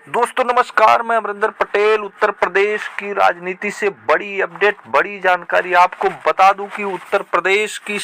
दोस्तों नमस्कार, मैं अमरिंदर पटेल। उत्तर प्रदेश की राजनीति से बड़ी अपडेट, बड़ी जानकारी आपको बता दूं कि उत्तर प्रदेश की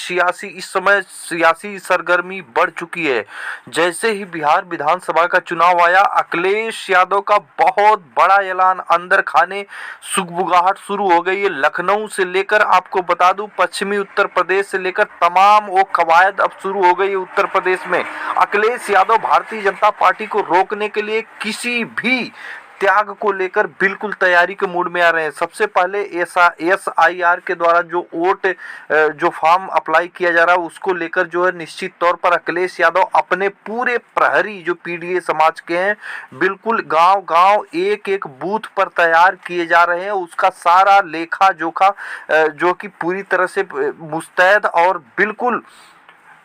इस समय सियासी सरगर्मी बढ़ चुकी है। जैसे ही बिहार विधानसभा का चुनाव आया, अखिलेश यादव का बहुत बड़ा ऐलान अंदर खाने सुगबुगाहट शुरू हो गई है। लखनऊ से लेकर आपको बता दूं, पश्चिमी उत्तर प्रदेश से लेकर तमाम वो कवायद अब शुरू हो गई है उत्तर प्रदेश में। अखिलेश यादव भारतीय जनता पार्टी को रोकने के लिए किसी भी त्याग को लेकर बिल्कुल तैयारी के मूड में आ रहे हैं। सबसे पहले SIR के द्वारा जो वोट जो फॉर्म अप्लाई किया जा रहा है उसको लेकर जो है निश्चित तौर पर अखिलेश यादव अपने पूरे प्रहरी जो PDA समाज के हैं बिल्कुल गांव गांव एक एक बूथ पर तैयार किए जा रहे हैं। उसका सारा लेखा जोखा जो कि पूरी तरह से मुस्तैद और बिल्कुल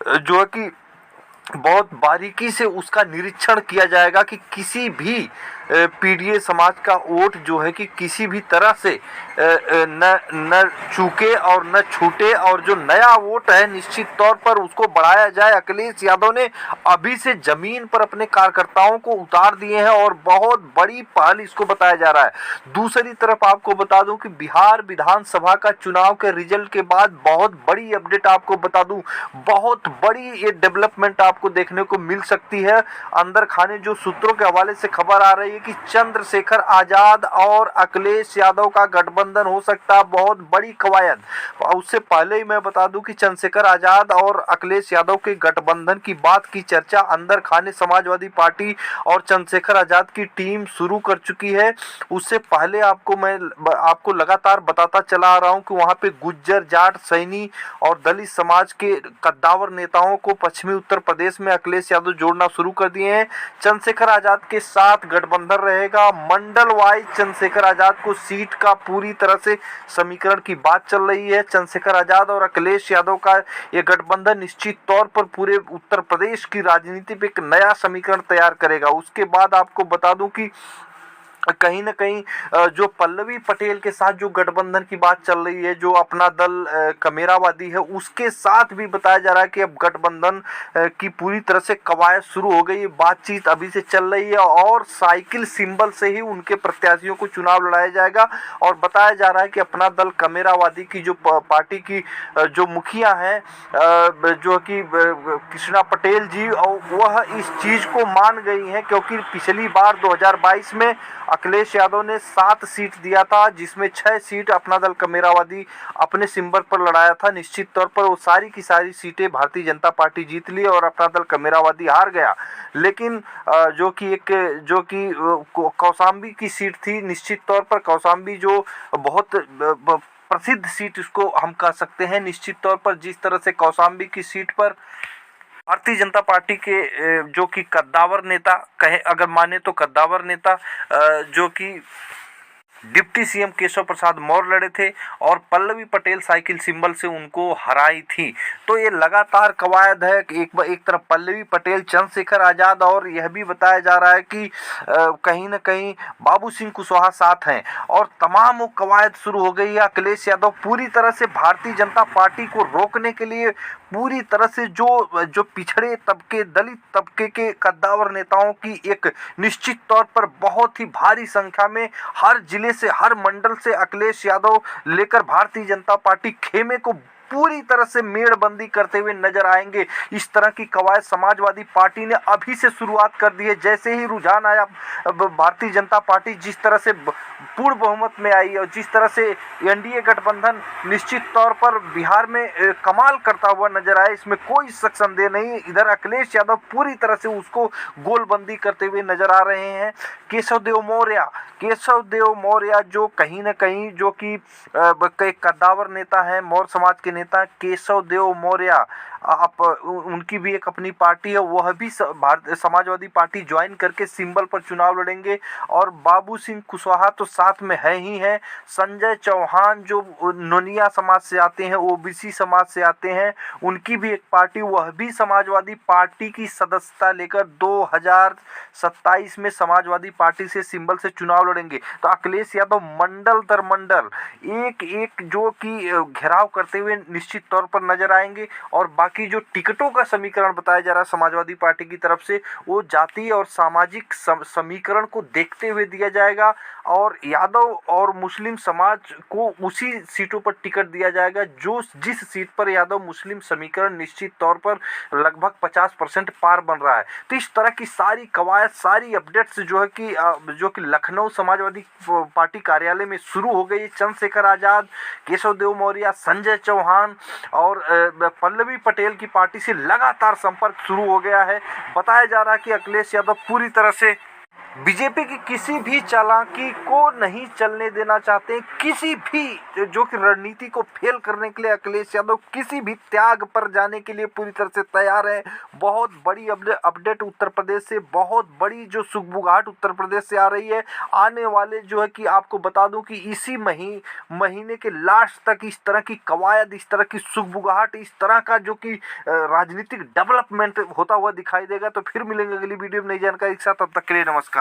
जो है कि बहुत बारीकी से उसका निरीक्षण किया जाएगा कि किसी भी PDA समाज का वोट जो है कि किसी भी तरह से न चूके और न छूटे, और जो नया वोट है निश्चित तौर पर उसको बढ़ाया जाए। अखिलेश यादव ने अभी से जमीन पर अपने कार्यकर्ताओं को उतार दिए हैं और बहुत बड़ी पहल इसको बताया जा रहा है। दूसरी तरफ आपको बता दूं कि बिहार विधानसभा का चुनाव के रिजल्ट के बाद बहुत बड़ी अपडेट आपको बता दूं, बहुत बड़ी ये डेवलपमेंट आपको देखने को मिल सकती है। अंदर खाने जो सूत्रों के हवाले से खबर आ रही है कि चंद्रशेखर आजाद और अखिलेश यादव का गठबंधन हो सकता है। बहुत बड़ी कवायद। उससे पहले ही मैं बता दूं कि चंद्रशेखर आजाद और अखिलेश यादव के गठबंधन की बात की चर्चा अंदर खाने समाजवादी पार्टी और चंद्रशेखर आजाद की टीम शुरू कर चुकी है। उससे पहले आपको लगातार बताता चला आ रहा हूं कि वहां पे गुज्जर, जाट, सैनी और दलित समाज के कद्दावर नेताओं को पश्चिमी उत्तर प्रदेश में अखिलेश यादव जोड़ना शुरू कर दिए हैं। चंद्रशेखर आजाद के साथ गठबंधन रहेगा। मंडल वाइज चंद्रशेखर आजाद को सीट का पूरी तरह से समीकरण की बात चल रही है। चंद्रशेखर आजाद और अखिलेश यादव का यह गठबंधन निश्चित तौर पर पूरे उत्तर प्रदेश की राजनीति पे एक नया समीकरण तैयार करेगा। उसके बाद आपको बता दूं कि कहीं ना कहीं जो पल्लवी पटेल के साथ जो गठबंधन की बात चल रही है, जो अपना दल कमेरावादी है, उसके साथ भी बताया जा रहा है कि अब गठबंधन की पूरी तरह से कवायद शुरू हो गई है। बातचीत अभी से चल रही है और साइकिल सिंबल से ही उनके प्रत्याशियों को चुनाव लड़ाया जाएगा। और बताया जा रहा है कि अपना दल कमेरावादी की जो पार्टी की जो मुखिया हैं जो कि कृष्णा पटेल जी, और वह इस चीज को मान गई हैं क्योंकि पिछली बार 2022 में अखिलेश यादव ने 7 सीट दिया था, जिसमें 6 सीट अपना दल कमेरावादी अपने सिंबल पर लड़ाया था। निश्चित तौर पर वो सारी की सारी सीटें भारतीय जनता पार्टी जीत ली और अपना दल कमेरावादी हार गया। लेकिन जो कि कौशाम्बी की सीट थी, निश्चित तौर पर कौशाम्बी जो बहुत प्रसिद्ध सीट इसको हम कह सकते हैं। निश्चित तौर पर जिस तरह से कौशाम्बी की सीट पर भारतीय जनता पार्टी के जो कि कद्दावर नेता कहे, अगर माने तो कद्दावर नेता जो कि डिप्टी CM केशव प्रसाद मौर्य लड़े थे और पल्लवी पटेल साइकिल सिंबल से उनको हराई थी। तो ये लगातार कवायद है कि एक तरफ पल्लवी पटेल, चंद्रशेखर आजाद, और यह भी बताया जा रहा है कि कहीं ना कहीं बाबू सिंह कुशवाहा साथ हैं और तमाम वो कवायद शुरू हो गई है। अखिलेश यादव पूरी तरह से भारतीय जनता पार्टी को रोकने के लिए पूरी तरह से जो पिछड़े तबके, दलित तबके के कद्दावर नेताओं की एक निश्चित तौर पर बहुत ही भारी संख्या में हर जिले से, हर मंडल से अखिलेश यादव लेकर भारतीय जनता पार्टी खेमे को पूरी तरह से मेड़बंदी करते हुए नजर आएंगे। इस तरह की कवायद समाजवादी पार्टी ने अभी से शुरुआत कर दी है। जैसे ही रुझान आया, भारतीय जनता पार्टी जिस तरह से पूर्ण बहुमत में आई और जिस तरह से NDA गठबंधन निश्चित तौर पर बिहार में कमाल करता हुआ नजर आया, इसमें कोई शक संदेह नहीं। इधर अखिलेश यादव पूरी तरह से उसको गोलबंदी करते हुए नजर आ रहे हैं। केशव देव मौर्य जो कहीं ना कहीं जो कि एक कद्दावर नेता है, मौर्य समाज के नेता केशव देव मौर्य, उनकी भी एक अपनी पार्टी है, वह भी समाजवादी पार्टी ज्वाइन करके सिंबल पर चुनाव लड़ेंगे। और बाबू सिंह कुशवाहा तो साथ में है ही है। संजय चौहान जो नोनिया समाज से आते हैं, OBC समाज से आते हैं, उनकी भी एक पार्टी, वह भी समाजवादी पार्टी की सदस्यता लेकर 2027 में समाजवादी पार्टी से सिंबल से चुनाव लड़ेंगे। तो अखिलेश यादव मंडल दर मंडल एक एक जो कि घेराव करते हुए निश्चित तौर पर नजर आएंगे। और बाकी जो टिकटों का समीकरण बताया जा रहा है समाजवादी पार्टी की तरफ से, वो जातीय और सामाजिक समीकरण को देखते हुए दिया जाएगा और यादव और मुस्लिम समाज को उसी सीटों पर टिकट दिया जाएगा जो जिस सीट पर यादव मुस्लिम समीकरण निश्चित तौर पर लगभग 50% पार बन रहा है। तो इस तरह की सारी कवायद, सारी अपडेट्स जो कि लखनऊ समाजवादी पार्टी कार्यालय में शुरू हो गई। चंद्रशेखर आजाद, केशव देव मौर्य, संजय चौहान और पल्लवी पटेल की पार्टी से लगातार संपर्क शुरू हो गया है। बताया जा रहा है कि अखिलेश यादव पूरी तरह से बीजेपी की किसी भी चालाकी को नहीं चलने देना चाहते। किसी भी जो कि रणनीति को फेल करने के लिए अखिलेश यादव किसी भी त्याग पर जाने के लिए पूरी तरह से तैयार है। बहुत बड़ी अपडेट उत्तर प्रदेश से, बहुत बड़ी जो सुगबुगाहट उत्तर प्रदेश से आ रही है। आने वाले जो है कि आपको बता दूं कि इसी महीने के लास्ट तक इस तरह की कवायद, इस तरह की सुगबुगाहट, इस तरह का जो कि राजनीतिक डेवलपमेंट होता हुआ दिखाई देगा। तो फिर मिलेंगे अगली वीडियो में नई जानकारी के साथ, तब तक के लिए नमस्कार।